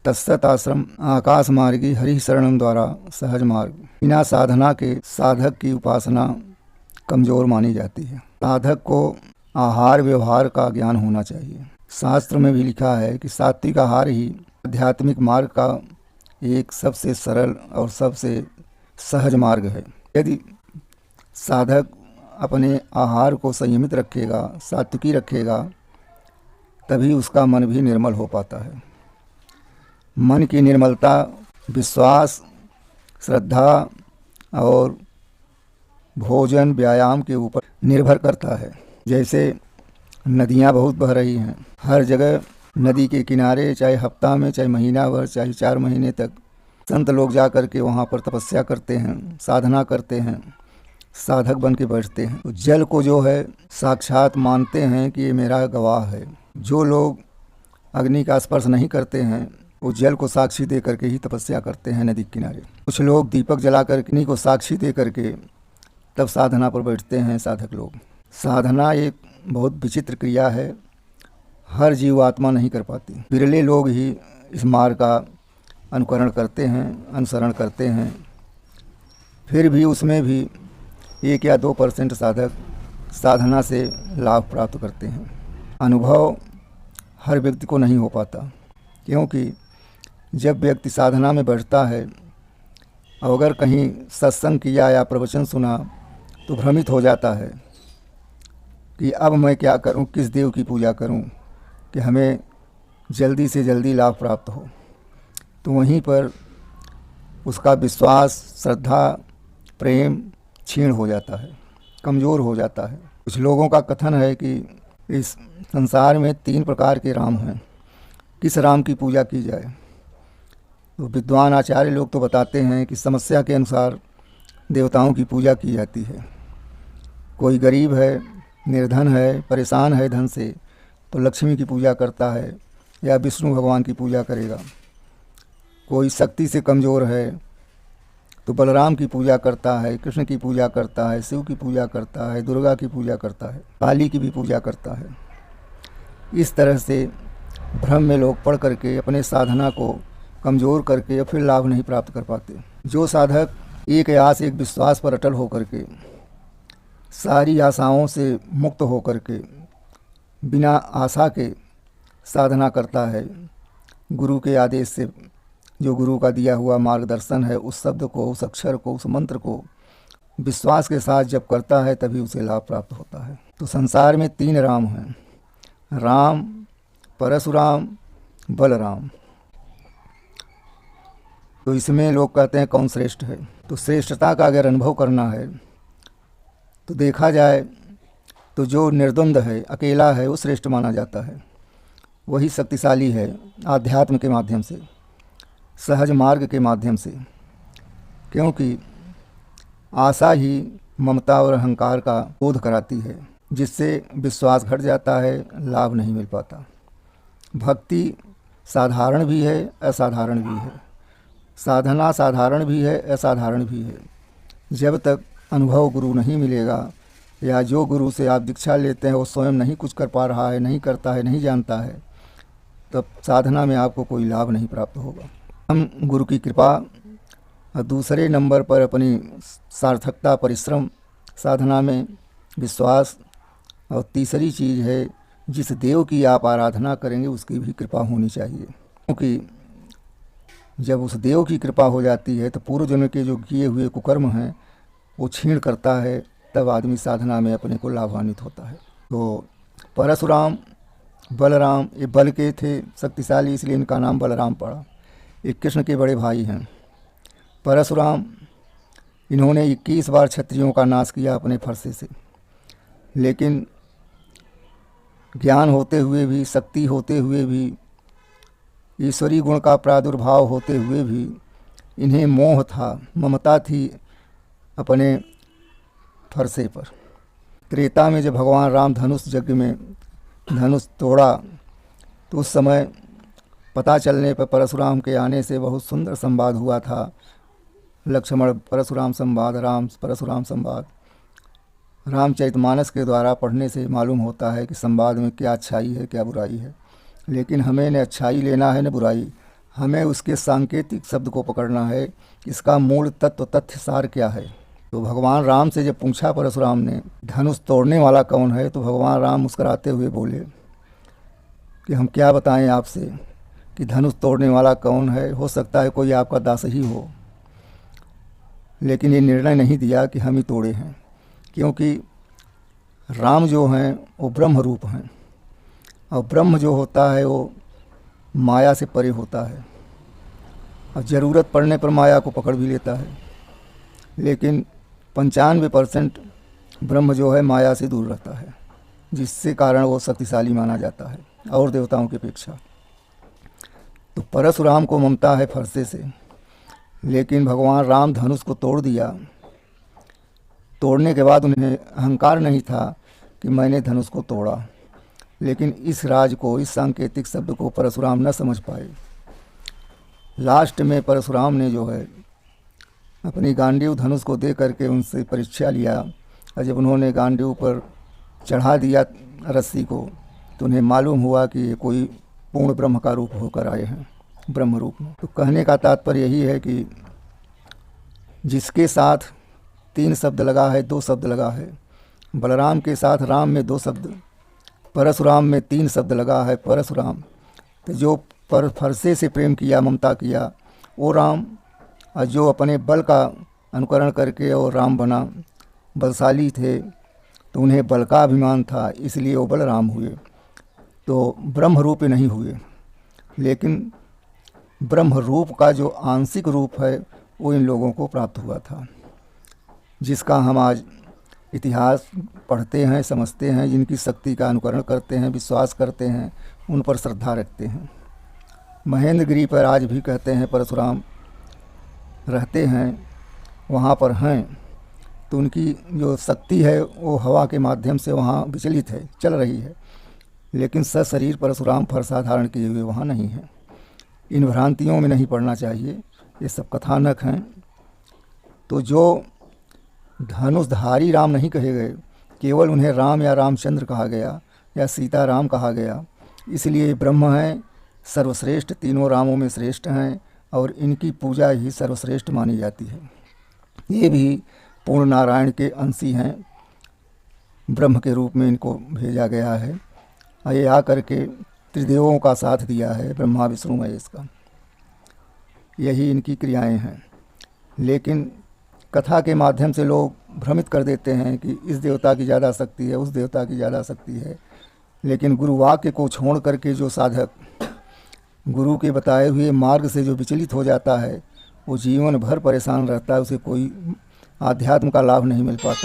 तत्सत आश्रम आकाश मार्गी हरि शरणम द्वारा सहज मार्ग। बिना साधना के साधक की उपासना कमजोर मानी जाती है। साधक को आहार व्यवहार का ज्ञान होना चाहिए। शास्त्र में भी लिखा है कि सात्विक आहार ही आध्यात्मिक मार्ग का एक सबसे सरल और सबसे सहज मार्ग है। यदि साधक अपने आहार को संयमित रखेगा, सात्विकी रखेगा, तभी उसका मन भी निर्मल हो पाता है। मन की निर्मलता विश्वास, श्रद्धा और भोजन व्यायाम के ऊपर निर्भर करता है। जैसे नदियाँ बहुत बह रही हैं, हर जगह नदी के किनारे चाहे हफ्ता में, चाहे महीना भर, चाहे 4 महीने तक संत लोग जा कर के वहाँ पर तपस्या करते हैं, साधना करते हैं, साधक बन के बैठते हैं। तो जल को जो है साक्षात मानते हैं कि ये मेरा गवाह है। जो लोग अग्नि का स्पर्श नहीं करते हैं वो जल को साक्षी दे करके ही तपस्या करते हैं नदी के किनारे। कुछ लोग दीपक जला कर अग्नि को साक्षी दे करके तब साधना पर बैठते हैं साधक लोग। साधना एक बहुत विचित्र क्रिया है, हर जीवात्मा नहीं कर पाती। बिरले लोग ही इस मार्ग का अनुकरण करते हैं, अनुसरण करते हैं। फिर भी उसमें भी 1 या 2% साधक साधना से लाभ प्राप्त करते हैं। अनुभव हर व्यक्ति को नहीं हो पाता, क्योंकि जब व्यक्ति साधना में बैठता है और अगर कहीं सत्संग किया या प्रवचन सुना तो भ्रमित हो जाता है कि अब मैं क्या करूं, किस देव की पूजा करूं कि हमें जल्दी से जल्दी लाभ प्राप्त हो। तो वहीं पर उसका विश्वास, श्रद्धा, प्रेम क्षीण हो जाता है, कमज़ोर हो जाता है। कुछ लोगों का कथन है कि इस संसार में 3 प्रकार के राम हैं, किस राम की पूजा की जाए। तो विद्वान आचार्य लोग तो बताते हैं कि समस्या के अनुसार देवताओं की पूजा की जाती है। कोई गरीब है, निर्धन है, परेशान है धन से, तो लक्ष्मी की पूजा करता है या विष्णु भगवान की पूजा करेगा। कोई शक्ति से कमज़ोर है तो बलराम की पूजा करता है, कृष्ण की पूजा करता है, शिव की पूजा करता है, दुर्गा की पूजा करता है, काली की भी पूजा करता है। इस तरह से भ्रम में लोग पड़ करके अपने साधना को कमज़ोर करके फिर लाभ नहीं प्राप्त कर पाते। जो साधक एक आस, एक विश्वास पर अटल होकर के, सारी आशाओं से मुक्त होकर के, बिना आशा के साधना करता है, गुरु के आदेश से, जो गुरु का दिया हुआ मार्गदर्शन है, उस शब्द को, उस अक्षर को, उस मंत्र को विश्वास के साथ जब करता है तभी उसे लाभ प्राप्त होता है। तो संसार में 3 राम हैं, राम, परशुराम, बलराम। तो इसमें लोग कहते हैं कौन श्रेष्ठ है। तो श्रेष्ठता का अगर अनुभव करना है तो देखा जाए तो जो निर्द्वंद है, अकेला है, वो श्रेष्ठ माना जाता है। वही शक्तिशाली है आध्यात्म के माध्यम से, सहज मार्ग के माध्यम से। क्योंकि आशा ही ममता और अहंकार का बोध कराती है, जिससे विश्वास घट जाता है, लाभ नहीं मिल पाता। भक्ति साधारण भी है, असाधारण भी है। साधना साधारण भी है, असाधारण भी है। जब तक अनुभव गुरु नहीं मिलेगा या जो गुरु से आप दीक्षा लेते हैं वो स्वयं नहीं कुछ कर पा रहा है, नहीं करता है, नहीं जानता है, तब साधना में आपको कोई लाभ नहीं प्राप्त होगा। हम गुरु की कृपा, और दूसरे नंबर पर अपनी सार्थकता, परिश्रम, साधना में विश्वास, और तीसरी चीज़ है जिस देव की आप आराधना करेंगे उसकी भी कृपा होनी चाहिए। क्योंकि जब उस देव की कृपा हो जाती है तो पूर्व जन्म के जो किए हुए कुकर्म हैं वो क्षीण करता है, तब आदमी साधना में अपने को लाभान्वित होता है। तो परशुराम, बलराम, ये बल के थे, शक्तिशाली, इसलिए इनका नाम बलराम पड़ा। ये कृष्ण के बड़े भाई हैं। परशुराम, इन्होंने 21 बार क्षत्रियों का नाश किया अपने फरसे से, लेकिन ज्ञान होते हुए भी, शक्ति होते हुए भी, ईश्वरी गुण का प्रादुर्भाव होते हुए भी इन्हें मोह था, ममता थी अपने फरसे पर। त्रेता में जब भगवान राम धनुष यज्ञ में धनुष तोड़ा तो उस समय पता चलने पर परशुराम के आने से बहुत सुंदर संवाद हुआ था। लक्ष्मण परशुराम संवाद, राम परशुराम संवाद, रामचरितमानस के द्वारा पढ़ने से मालूम होता है कि संवाद में क्या अच्छाई है, क्या बुराई है। लेकिन हमें न अच्छाई लेना है न बुराई, हमें उसके सांकेतिक शब्द को पकड़ना है, इसका मूल तत्व तथ्य सार क्या है। तो भगवान राम से जब पूछा परशुराम ने धनुष तोड़ने वाला कौन है, तो भगवान राम मुस्कुराते हुए बोले कि हम क्या बताएं आपसे कि धनुष तोड़ने वाला कौन है। हो सकता है कोई आपका दास ही हो, लेकिन ये निर्णय नहीं दिया कि हम ही तोड़े हैं, क्योंकि राम जो हैं वो ब्रह्म रूप हैं, और ब्रह्म जो होता है वो माया से परे होता है, और ज़रूरत पड़ने पर माया को पकड़ भी लेता है। लेकिन 95% ब्रह्म जो है माया से दूर रहता है, जिससे कारण वो शक्तिशाली माना जाता है और देवताओं की अपेक्षा। तो परशुराम को ममता है फरसे से, लेकिन भगवान राम धनुष को तोड़ दिया। तोड़ने के बाद उन्हें अहंकार नहीं था कि मैंने धनुष को तोड़ा, लेकिन इस राज को, इस सांकेतिक शब्द को परशुराम न समझ पाए। लास्ट में परशुराम ने जो है अपनी गांडीव धनुष को दे करके उनसे परीक्षा लिया, और जब उन्होंने गांडीव पर चढ़ा दिया रस्सी को, तो उन्हें मालूम हुआ कि ये कोई पूर्ण ब्रह्म का रूप होकर आए हैं, ब्रह्म रूप में। तो कहने का तात्पर्य यही है कि जिसके साथ 3 शब्द लगा है, 2 शब्द लगा है, बलराम के साथ राम में 2 शब्द, परशुराम में 3 शब्द लगा है परशुराम। तो जो फरसे से प्रेम किया, ममता किया, वो राम, और जो अपने बल का अनुकरण करके और राम बना, बलशाली थे, तो उन्हें बल का अभिमान था, इसलिए वो बलराम हुए। तो ब्रह्म रूप नहीं हुए, लेकिन ब्रह्म रूप का जो आंशिक रूप है वो इन लोगों को प्राप्त हुआ था, जिसका हम आज इतिहास पढ़ते हैं, समझते हैं, जिनकी शक्ति का अनुकरण करते हैं, विश्वास करते हैं, उन पर श्रद्धा रखते हैं। महेंद्रगिरी पर आज भी कहते हैं परशुराम रहते हैं, वहाँ पर हैं, तो उनकी जो शक्ति है वो हवा के माध्यम से वहाँ विचलित है, चल रही है, लेकिन सशरीर परशुराम फरसा धारण किए हुए वहाँ नहीं है। इन भ्रांतियों में नहीं पड़ना चाहिए, ये सब कथानक हैं। तो जो धनुषधारी राम नहीं कहे गए, केवल उन्हें राम या रामचंद्र कहा गया या सीताराम कहा गया, इसलिए ब्रह्म हैं, सर्वश्रेष्ठ, तीनों रामों में श्रेष्ठ हैं, और इनकी पूजा ही सर्वश्रेष्ठ मानी जाती है। ये भी पूर्ण नारायण के अंशी हैं, ब्रह्म के रूप में इनको भेजा गया है, और ये आकर के त्रिदेवों का साथ दिया है, ब्रह्मा विष्णु महेश का। यही इनकी क्रियाएं हैं। लेकिन कथा के माध्यम से लोग भ्रमित कर देते हैं कि इस देवता की ज़्यादा शक्ति है, उस देवता की ज़्यादा शक्ति है, लेकिन गुरु वाक्य को छोड़ करके जो साधक गुरु के बताए हुए मार्ग से जो विचलित हो जाता है, वो जीवन भर परेशान रहता है, उसे कोई आध्यात्म का लाभ नहीं मिल पाता।